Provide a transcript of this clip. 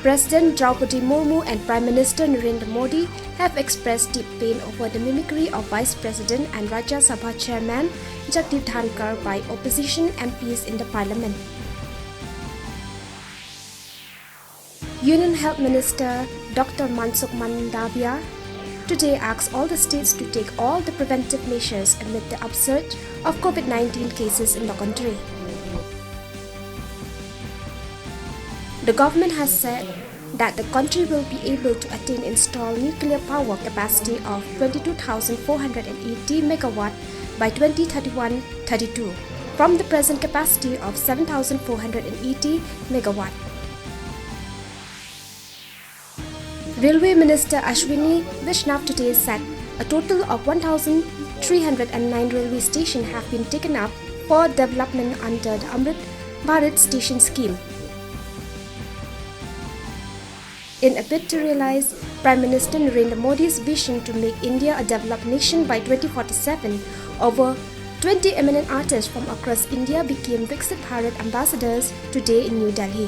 President Draupadi Murmu and Prime Minister Narendra Modi have expressed deep pain over the mimicry of Vice President and Rajya Sabha Chairman Jagdeep Dhankar by opposition MPs in the Parliament. Union Health Minister Dr. Mansukh Mandavia today asked all the states to take all the preventive measures amid the upsurge of COVID-19 cases in the country. The government has said that the country will be able to attain installed nuclear power capacity of 22,480 MW by 2031-32 from the present capacity of 7,480 MW. Railway Minister Ashwini Vaishnav today said a total of 1,309 railway stations have been taken up for development under the Amrit Bharat Station scheme. In a bid to realize Prime Minister Narendra Modi's vision to make India a developed nation by 2047, over 20 eminent artists from across India became Viksit Bharat ambassadors today in New Delhi.